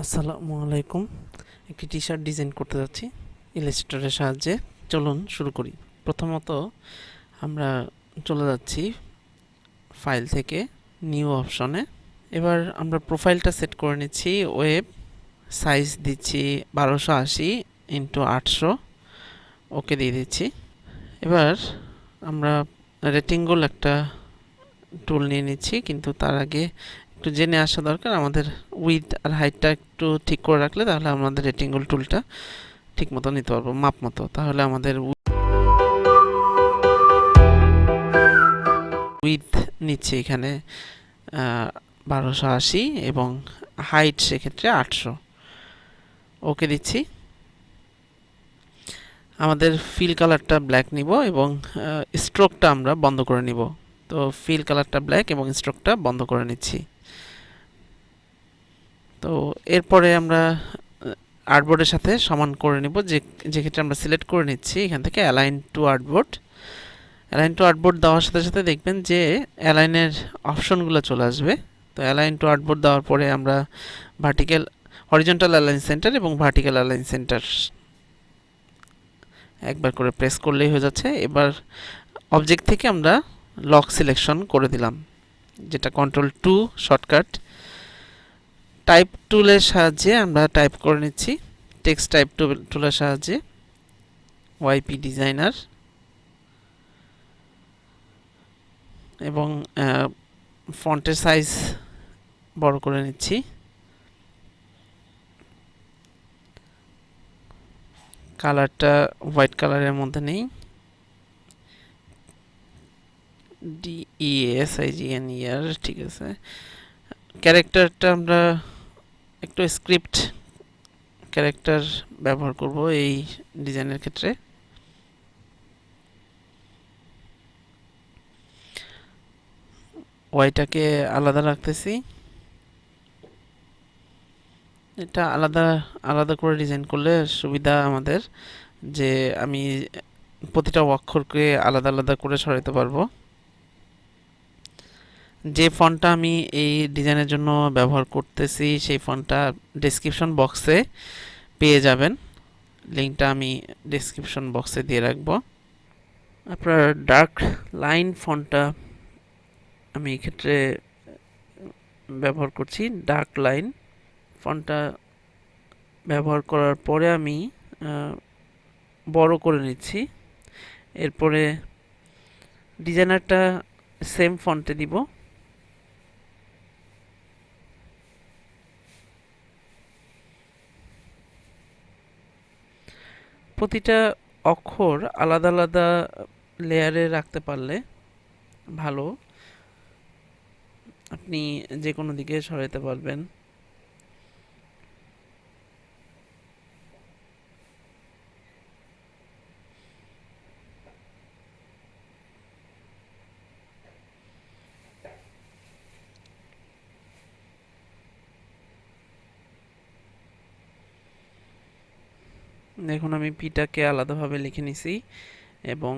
আসসালামু আলাইকুম। একটি টি-শার্ট ডিজাইন করতে যাচ্ছি ইলাস্ট্রেটরের সাহায্যে। চলুন শুরু করি। প্রথমত আমরা চলে যাচ্ছি ফাইল থেকে নিউ অপশনে। এবার আমরা প্রোফাইলটা সেট করে নিচ্ছি। ওয়েব সাইজ দিচ্ছি 1280 ইন্টু 800, ওকে দিয়ে দিচ্ছি। এবার আমরা রেক্টেঙ্গল একটা টুল নিয়ে নিচ্ছি, কিন্তু তার আগে একটু জেনে আসা দরকার আমাদের উইডথ আর হাইটটা একটু ঠিক করে রাখলে তাহলে আমাদের রেক্টেঙ্গল টুলটা ঠিক মতো নিতে পারবো, মাপ মতো। তাহলে আমাদের উইডথ নিচ্ছে এখানে 1280 এবং হাইট সেক্ষেত্রে 800, ওকে দিচ্ছি। আমাদের ফিল কালারটা ব্ল্যাক নিব এবং স্ট্রোকটা আমরা বন্ধ করে নিব। তো ফিল কালারটা ব্ল্যাক এবং স্ট্রোকটা বন্ধ করে নিচ্ছি। তো এরপরে আমরা আর্টবোর্ডের সাথে সমান করে নিব, যে ক্ষেত্রে আমরা সিলেক্ট করে নিচ্ছি এখান থেকে align two artboard. Align two artboard দেওয়ার সাথে সাথে দেখবেন যে অ্যালাইনের অপশনগুলো চলে আসবে। তো অ্যালাইন টু আর্টবোর্ড দেওয়ার পরে আমরা হরিজন্টাল অ্যালাইন সেন্টার এবং ভার্টিক্যাল অ্যালাইন সেন্টার একবার করে প্রেস করলেই হয়ে যাচ্ছে। এবার অবজেক্ট থেকে আমরা লক সিলেকশন করে দিলাম, যেটা Ctrl+2 শর্টকাট। টাইপ টুলের সাহায্যে আমরা টাইপ করে নিচ্ছি, টেক্সট টাইপ টুলের সাহায্যে ওয়াইপি ডিজাইনার, এবং ফন্টের সাইজ বড় করে নিচ্ছি। কালারটা হোয়াইট কালারের মধ্যে নেই, DESIGNER, ঠিক আছে। ক্যারেক্টারটা আমরা একটু স্ক্রিপ্ট ক্যারেক্টার ব্যবহার করব এই ডিজাইনের ক্ষেত্রে। ওয়াইটাকে আলাদা রাখতেছি। এটা আলাদা আলাদা করে ডিজাইন করলে সুবিধা আমাদের, যে আমি প্রতিটা অক্ষরকে আলাদা আলাদা করে সরাতে পারবো। যে ফন্টটা আমি এই ডিজাইনের জন্য ব্যবহার করতেছি সেই ফন্টটা ডেসক্রিপশন বক্সে পেয়ে যাবেন, লিঙ্কটা আমি ডেসক্রিপশন বক্সে দিয়ে রাখবো। আপনার ডার্ক লাইন ফন্টটা আমি এক্ষেত্রে ব্যবহার করছি। ডার্ক লাইন ফন্টটা ব্যবহার করার পরে আমি বড় করে নিচ্ছি। এরপরে ডিজাইনারটা সেম ফন্টে দিব। প্রতিটা অক্ষর আলাদা আলাদা লেয়ারে রাখতে পারলে ভালো, আপনি যে কোনো দিকে সরাতে পারবেন। দেখুন আমি পিটাকে আলাদাভাবে লিখে নিছি এবং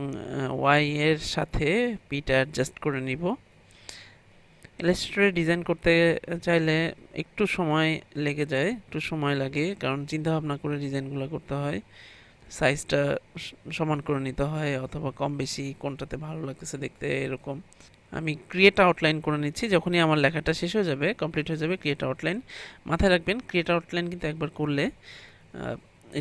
ওয়াই এর সাথে পিটা অ্যাডজাস্ট করে নিব। ইলাস্ট্রেটরে ডিজাইন করতে চাইলে একটু সময় লেগে যায়, একটু সময় লাগে, কারণ চিন্তা ভাবনা করে ডিজাইনগুলো করতে হয়। সাইজটা সমান করে নিতে হয়, অথবা কম বেশি কোনটাতে ভালো লাগতেছে দেখতে, এরকম। আমি ক্রিয়েট আউটলাইন করে নিচ্ছি। যখনই আমার লেখাটা শেষ হয়ে যাবে, কমপ্লিট হয়ে যাবে ক্রিয়েট আউটলাইন। মাথায় রাখবেন ক্রিয়েট আউটলাইন কিন্তু একবার করলে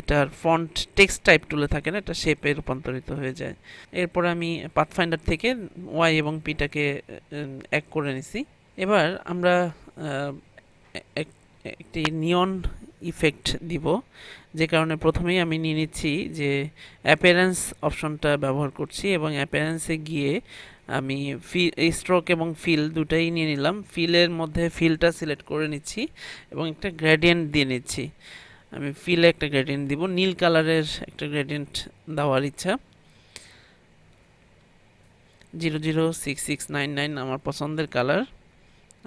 এটার ফন্ট টেক্সট টাইপ টুলে থাকে না, এটা শেপে রূপান্তরিত হয়ে যায়। এরপর আমি পাথফাইন্ডার থেকে ওয়াই এবং পিটাকে এক করে নিছি। এবার আমরা একটি নিয়ন ইফেক্ট দিব, যে কারণে প্রথমেই আমি নিয়ে নিচ্ছি যে অ্যাপিয়ারেন্স অপশনটা ব্যবহার করছি, এবং অ্যাপিয়ারেন্সে গিয়ে আমি স্ট্রোক এবং ফিল দুটাই নিয়ে নিলাম। ফিলের মধ্যে ফিলটা সিলেক্ট করে নিচ্ছি এবং একটা গ্রেডিয়েন্ট দিয়ে নিচ্ছি। আমি ফিলে একটা গ্রেডিয়েন্ট দিব, নীল কালারের একটা গ্রেডিয়েন্ট দেওয়ার ইচ্ছা। 006699 আমার পছন্দের কালার,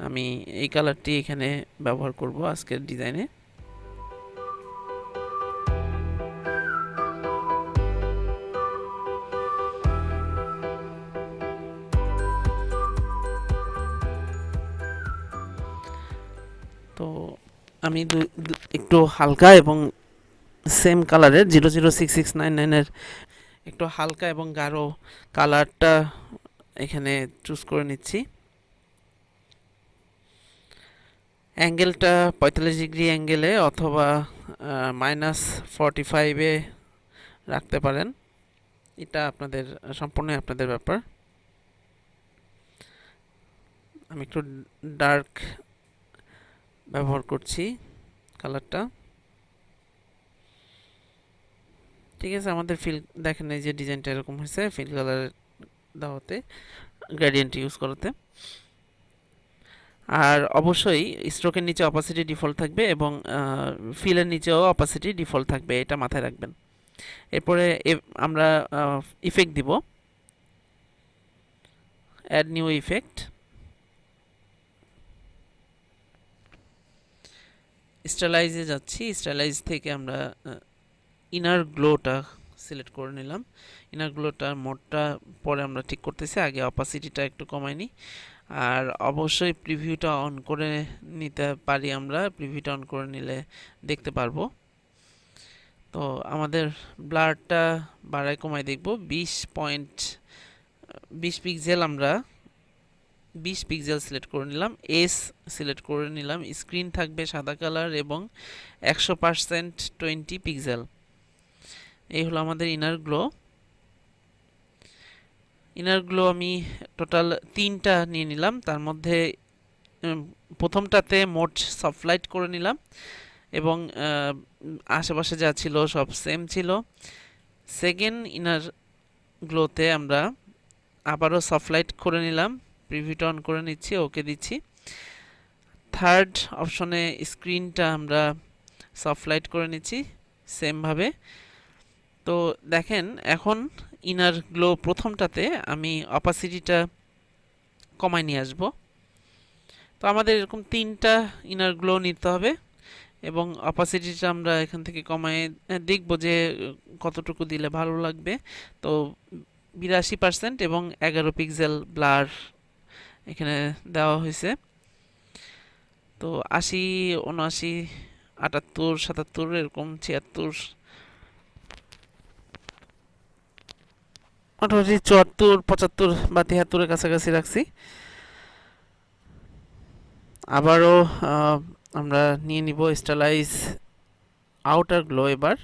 আমি এই কালারটি এখানে ব্যবহার করব আজকের ডিজাইনে। তো আমি একটু হালকা এবং সেম কালারের 006699 এর একটু হালকা এবং গাঢ় কালারটা এখানে চুজ করে নিচ্ছি। অ্যাঙ্গেলটা 45 ডিগ্রি অ্যাঙ্গেলে অথবা -45-এ রাখতে পারেন, এটা আপনাদের সম্পূর্ণ আপনাদের ব্যাপার। আমি একটু ডার্ক ব্যবহার করছি কালারটা। ঠিক আছে, আমাদের ফিল দেখেন এই যে ডিজাইনটা এরকম হয়েছে ফিল কালার দেওয়াতে, গ্রেডিয়েন্ট ইউজ করাতে। আর অবশ্যই স্ট্রোকের নিচে অপাসিটি ডিফল্ট থাকবে এবং ফিলের নিচেও অপাসিটি ডিফল্ট থাকবে, এটা মাথায় রাখবেন। এরপরে আমরা ইফেক্ট দিব, অ্যাড নিউ ইফেক্ট। স্টাইলাইজে যাচ্ছি, স্টাইলাইজ থেকে আমরা ইনার গ্লোটা সিলেক্ট করে নিলাম। ইনার গ্লোটার মোডটা পরে আমরা ঠিক করতেছি, আগে অপাসিটিটা একটু কমাই নিই। আর অবশ্যই প্রিভিউটা অন করে নিতে পারি, আমরা প্রিভিউটা অন করে নিলে দেখতে পারবো। তো আমাদের ব্লারটা বাড়ায় কমায় দেখব, 20 পিক্সেল আমরা 20 পিক্সেল সিলেক্ট করে নিলাম, এস সিলেক্ট করে নিলাম। স্ক্রিন থাকবে সাদা কালার এবং 100% 20 পিক্সেল। এই হলো আমাদের ইনার গ্লো। ইনার গ্লো আমি টোটাল 3টা নিয়ে নিলাম, তার মধ্যে প্রথমটাতে মোড সফট লাইট করে নিলাম এবং আশেপাশে যা ছিল সব সেম ছিল। সেকেন্ড ইনার গ্লোতে আমরা আবারও সফট লাইট করে নিলাম, প্রিভিউটা অন করে নিচ্ছি, ওকে দিচ্ছি। থার্ড অপশনে স্ক্রিনটা আমরা সফট লাইট করে নিচ্ছি সেমভাবে। তো দেখেন এখন ইনার গ্লো প্রথমটাতে আমি অপাসিটিটা কমায় নিয়ে আসব। তো আমাদের এরকম 3টা ইনার গ্লো নিতে হবে এবং অপাসিটিটা আমরা এখান থেকে কমায় দেখব যে কতটুকু দিলে ভালো লাগবে। তো 82% এবং 11 পিক্সেল ব্লার এখানে দেওয়া হয়েছে। তো 80, 79, 78, 77 এরকম 76, মোটামুটি 74, 75 বা 73-এর কাছাকাছি রাখছি। আবারও আমরা নিয়ে নিব স্টাইলাইজ আউটার গ্লো। এবার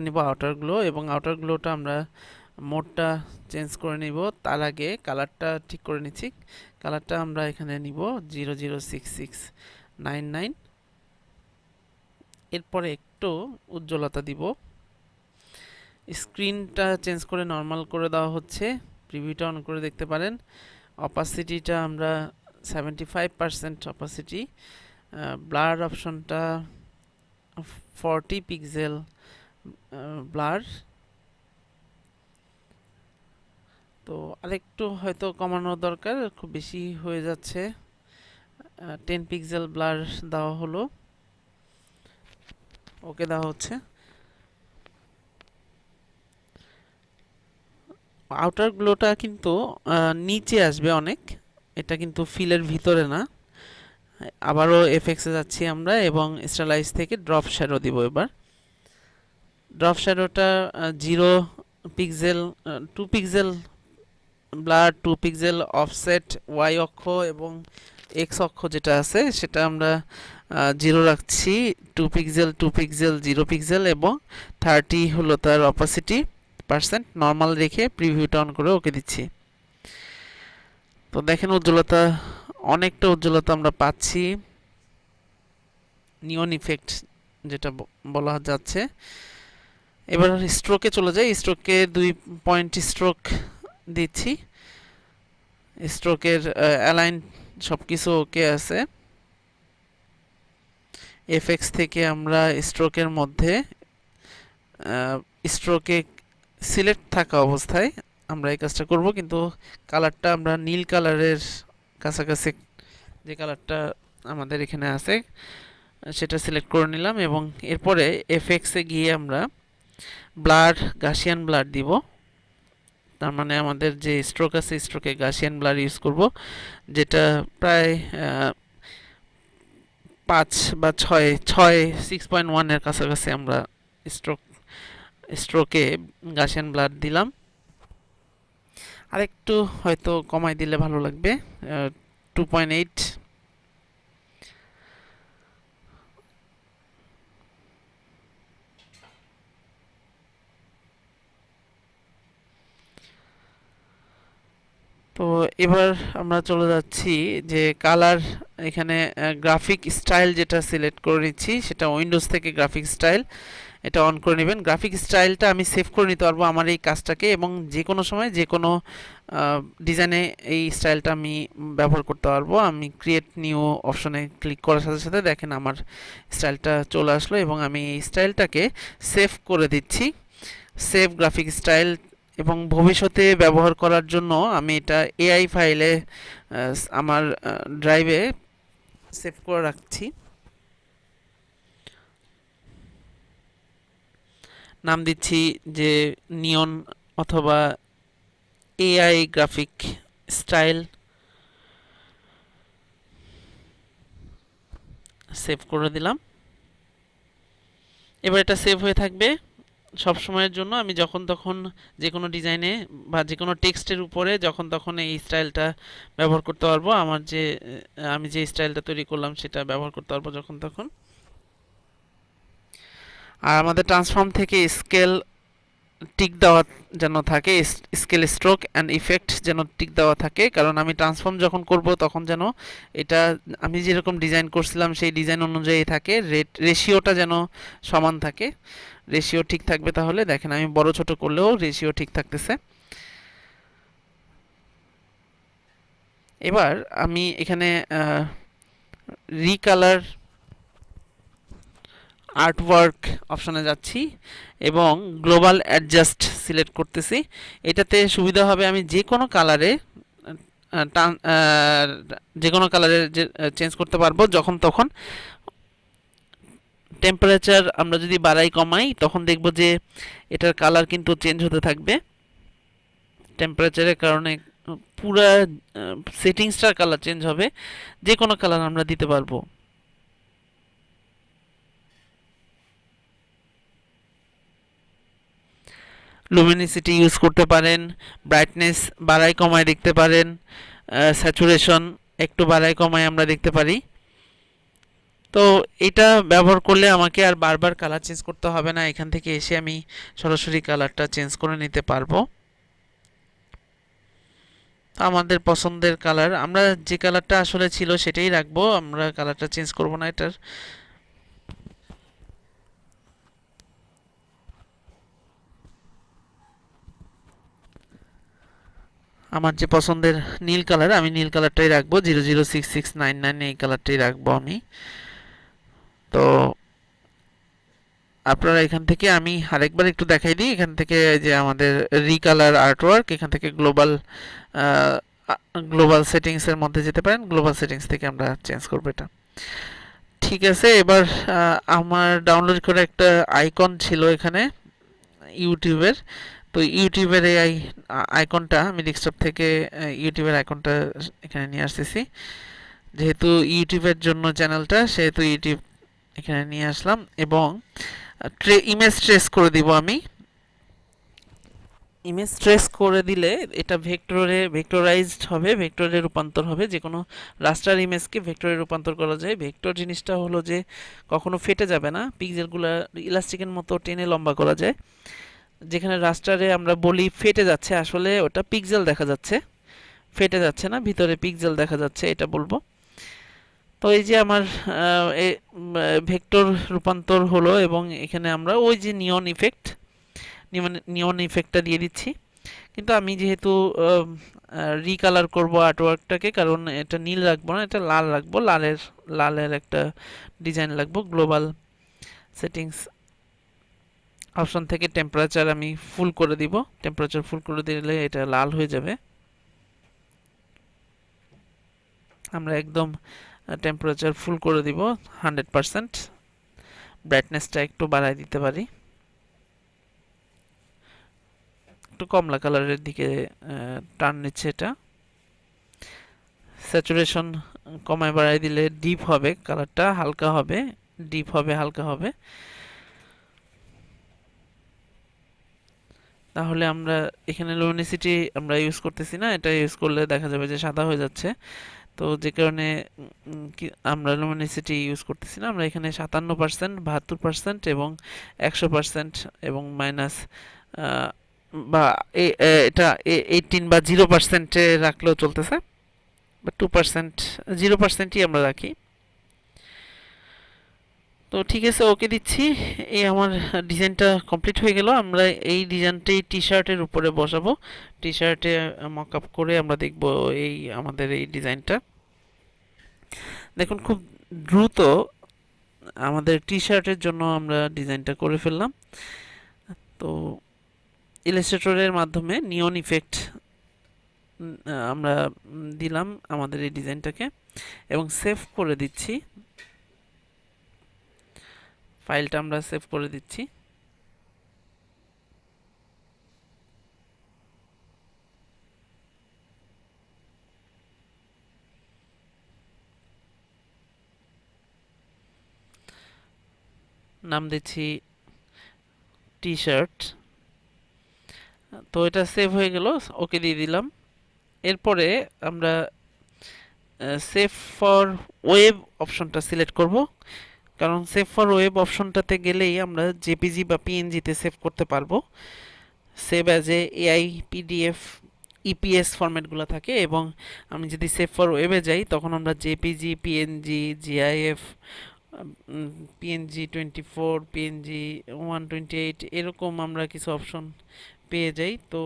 নিব আউটার গ্লো এবং আউটার গ্লোটা আমরা মোডটা চেঞ্জ করে নিব। তার আগে কালারটা ঠিক করে নিচ্ছি, কালারটা আমরা এখানে নিব 006699। এরপরে একটু উজ্জ্বলতা দিব, স্ক্রিনটা চেঞ্জ করে নর্মাল করে দেওয়া হচ্ছে, প্রিভিউটা অন করে দেখতে পারেন। অপাসিটিটা আমরা 75% অপাসিটি, ব্লার অপশনটা 40 পিক্সেল ব্লার। তো আরেকটু হয়তো কমানো দরকার, খুব বেশি হয়ে যাচ্ছে। 10 পিক্সেল ব্লার দেওয়া হলো, ওকে দেওয়া হচ্ছে। আউটার গ্লোটা কিন্তু নিচে আসবে অনেক, এটা কিন্তু ফিলের ভিতরে না। আবারও এফএক্সে যাচ্ছি আমরা এবং স্টাইলাইজ থেকে ড্রপ শ্যাডো দিব। এবার ড্রপ শ্যাডোটা 0 pixel, 2 pixel blur, 2 pixel offset, Y অক্ষ এবং এক্স অক্ষ যেটা আছে সেটা আমরা 0 রাখছি, 2 পিক্সেল, 2 পিক্সেল, 0 পিক্সেল এবং 30 হলো তার অপাসিটি পার্সেন্ট। নর্মাল রেখে প্রিভিউটা অন করে ওকে দিচ্ছি। তো দেখেন উজ্জ্বলতা, অনেকটা উজ্জ্বলতা আমরা পাচ্ছি, নিয়ন ইফেক্ট যেটা বলা যাচ্ছে। এবার স্ট্রোকে চলে যাই, স্ট্রোকে 2 পয়েন্ট স্ট্রোক দিচ্ছি। স্ট্রোকের অ্যালাইন সবকিছু ওকে আছে। এফএক্স থেকে আমরা স্ট্রোকের মধ্যে স্ট্রোকে সিলেক্ট থাকা অবস্থায় আমরা এই কাজটা করব, কিন্তু কালারটা আমরা নীল কালারের কাছাকাছি যে কালারটা আমাদের এখানে আছে সেটা সিলেক্ট করে নিলাম এবং এরপরে এফএক্সে গিয়ে আমরা ব্লার, গাসিয়ান ব্লার দিব। তার মানে আমাদের যে স্ট্রোক আছে স্ট্রোকে গাসিয়ান ব্লার ইউজ করব, যেটা প্রায় 5 বা 6.1 এর কাছাকাছি আমরা স্ট্রোক স্ট্রোকে গাসিয়ান ব্লাড দিলাম। আরেকটু হয়তো কমাই দিলে ভালো লাগবে, 2.8। তো এবার আমরা চলে যাচ্ছি যে কালার, এখানে গ্রাফিক স্টাইল যেটা সিলেক্ট করে নিচ্ছি, সেটা উইন্ডোজ থেকে গ্রাফিক স্টাইল এটা অন করে নেবেন। গ্রাফিক স্টাইলটা আমি সেভ করে নিতে পারবো আমার এই কাজটাকে, এবং যে কোনো সময় যে কোনো ডিজাইনে এই স্টাইলটা আমি ব্যবহার করতে পারবো। আমি ক্রিয়েট নিউ অপশনে ক্লিক করার সাথে সাথে দেখেন আমার স্টাইলটা চলে আসলো, এবং আমি এই স্টাইলটাকে সেভ করে দিচ্ছি, সেভ গ্রাফিক স্টাইল। এবং ভবিষ্যতে ব্যবহার করার জন্য আমি এটা এআই ফাইলে আমার ড্রাইভে সেভ করে রাখছি। নাম দিচ্ছি যে নিয়ন অথবা এআই গ্রাফিক স্টাইল, সেভ করে দিলাম। এবার এটা সেভ হয়ে থাকবে সব সময়ের জন্য। আমি যখন তখন যে কোনো ডিজাইনে বা যে কোনো টেক্সটের উপরে যখন তখন এই স্টাইলটা ব্যবহার করতে পারবো। আমার যে আমি যে স্টাইলটা তৈরি করলাম সেটা ব্যবহার করতে পারবো যখন তখন। আর আমাদের ট্রান্সফর্ম থেকে স্কেল টিক দেওয়া যেন থাকে, স্কেল স্ট্রোক অ্যান্ড ইফেক্ট যেন টিক দেওয়া থাকে, কারণ আমি ট্রান্সফর্ম যখন করব তখন যেন এটা আমি যেরকম ডিজাইন করছিলাম সেই ডিজাইন অনুযায়ী থাকে, রেশিওটা যেন সমান থাকে। রেশিও ঠিক থাকবে, তাহলে দেখেন আমি বড় ছোট করলেও রেশিও ঠিক থাকতেছে। এবার আমি এখানে রিকালার আর্টওয়ার্ক অপশনে যাচ্ছি এবং গ্লোবাল অ্যাডজাস্ট সিলেক্ট করতেছি। এটাতে সুবিধা হবে, আমি যে কোনো কালারে যে কোনো কালারে চেঞ্জ করতে পারবো যখন তখন। টেম্পারেচার আমরা যদি বাড়াই কমাই তখন দেখব যে এটার কালার কিন্তু চেঞ্জ হতে থাকবে। টেম্পারেচারের কারণে পুরা সেটিংসটার কালার চেঞ্জ হবে, যে কোনো কালার আমরা দিতে পারবো। লুমিনিসিটি ইউজ করতে পারেন, ব্রাইটনেস বাড়াই কমায় দেখতে পারেন, স্যাচুরেশন একটু বাড়াই কমায় আমরা দেখতে পারি। তো এটা ব্যবহার করলে আমাকে আর বারবার কালার চেঞ্জ করতে হবে না, এখান থেকে এসে আমি সরাসরি কালারটা চেঞ্জ করে নিতে পারবো। আমাদের পছন্দের কালার, আমরা যে কালারটা আসলে ছিল সেটাই রাখবো, আমরা কালারটা চেঞ্জ করব না এটার। আমার যে পছন্দের নীল কালার, আমি নীল কালারটাই রাখবো, 006699 এই কালারটাই রাখবো আমি। তো আপনারা এখান থেকে, আমি আরেকবার একটু দেখাই দিই, এখান থেকে যে আমাদের রিকালার আর্টওয়ার্ক, এখান থেকে গ্লোবাল সেটিংসের মধ্যে যেতে পারেন, গ্লোবাল সেটিংস থেকে আমরা চেঞ্জ করবো এটা। ঠিক আছে, এবার আমার ডাউনলোড করে একটা আইকন ছিল এখানে ইউটিউবের, তো ইউটিউবের এই আইকনটা আমি ডেস্কটপ থেকে ইউটিউবের আইকনটা এখানে নিয়ে আসতেছি। যেহেতু ইউটিউবের জন্য চ্যানেলটা, সেহেতু ইউটিউব এখানে নিয়ে আসলাম এবং ইমেজ ট্রেস করে দিব আমি। ইমেজ ট্রেস করে দিলে এটা ভেক্টরাইজড হবে, ভেক্টরে রূপান্তর হবে। যে কোনো রাস্টার ইমেজকে ভেক্টরে রূপান্তর করা যায়। ভেক্টর জিনিসটা হলো যে কখনো ফেটে যাবে না, পিক্সেলগুলো ইলাস্টিকের মতো টেনে লম্বা করা যায়। যেখানে রাস্টারে আমরা বলি ফেটে যাচ্ছে, আসলে ওটা পিক্সেল দেখা যাচ্ছে, ফেটে যাচ্ছে না, ভিতরে পিক্সেল দেখা যাচ্ছে, এটা বলবো। তো এই যে আমার ভেক্টর রূপান্তর হলো, এবং এখানে আমরা ওই যে নিয়ন ইফেক্টটা দিয়ে দিচ্ছি। কিন্তু আমি যেহেতু রিকালার করব আর্টওয়ার্কটাকে, কারণ এটা নীল রাখবো না, এটা লাল রাখবো, লালের একটা ডিজাইন রাখবো। গ্লোবাল সেটিংস অপশন থেকে টেম্পারেচার আমি ফুল করে দিব, টেম্পারেচার ফুল করে দিলে এটা লাল হয়ে যাবে। আমরা একদম টেম্পারেচার ফুল করে দিব 100%। ব্রাইটনেসটা একটু বাড়াই দিতে পারি, একটু কমলা কালারের দিকে টার্ন নিচ্ছে এটা। স্যাচুরেশন কমায় বাড়ায় দিলে ডিপ হবে, কালারটা হালকা হবে, ডিপ হবে, হালকা হবে। তাহলে আমরা এখানে লুমিনিসিটি আমরা ইউজ করতেছি না, এটা ইউজ করলে দেখা যাবে যে সাদা হয়ে যাচ্ছে। তো যে কারণে আমরা লুমিনিসিটি ইউজ করতেছি না, আমরা এখানে 57%, 72% এবং 100% এবং মাইনাস বা এটা 18 বা 0%-এ রাখলেও চলতেছে, বা 2%, 0%ই আমরা রাখি। তো ঠিক আছে, ওকে দিচ্ছি। এই আমার ডিজাইনটা কমপ্লিট হয়ে গেল। আমরা এই ডিজাইনটাই টি শার্টের উপরে বসাবো। টি শার্টে মকআপ করে আমরা দেখব এই আমাদের এই ডিজাইনটা। দেখুন, খুব দ্রুত আমাদের টি শার্টের জন্য আমরা ডিজাইনটা করে ফেললাম। তো ইলাস্ট্রেটরের মাধ্যমে নিয়ন ইফেক্ট আমরা দিলাম আমাদের এই ডিজাইনটাকে এবং সেভ করে দিচ্ছি। ফাইলটা আমরা সেভ করে দিচ্ছি। নাম দিচ্ছি টি শার্ট। তো এটা সেভ হয়ে গেল, ওকে দিয়ে দিলাম। এরপরে আমরা সেভ ফর ওয়েব অপশনটা সিলেক্ট করব, কারণ সেভ ফর ওয়েব অপশনটাতে গেলেই আমরা জেপিজি বা পিএনজিতে সেভ করতে পারবো। সেভ অ্যাজ এ এআই, পিডিএফ, ইপিএস ফরম্যাটগুলো থাকে, এবং আমি যদি সেভ ফর ওয়েবে যাই তখন আমরা JPG, PNG, GIF, PNG 24, PNG 128 এরকম আমরা কিছু অপশন পেয়ে যাই। তো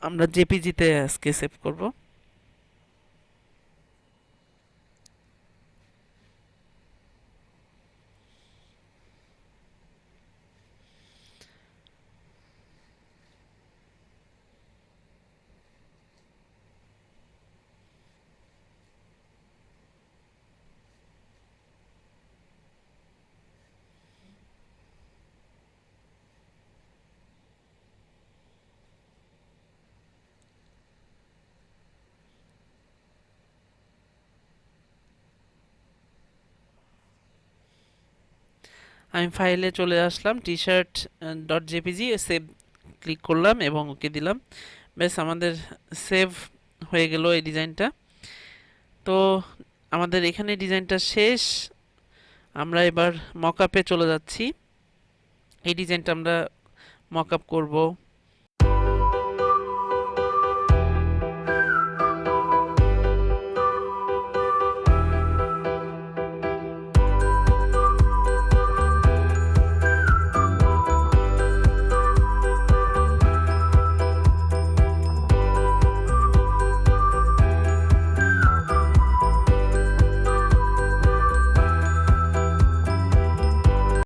আমরা জেপিজিতে আজকে সেভ করব। আমি ফাইলে চলে আসলাম, T shirt dot JPG, save click করলাম এবং ওকে দিলাম। বেশ, আমাদের সেভ হয়ে গেল এই ডিজাইনটা। তো আমাদের এখানে ডিজাইনটা শেষ। আমরা এবার মকআপে চলে যাচ্ছি। এই ডিজাইনটা আমরা মকআপ করব।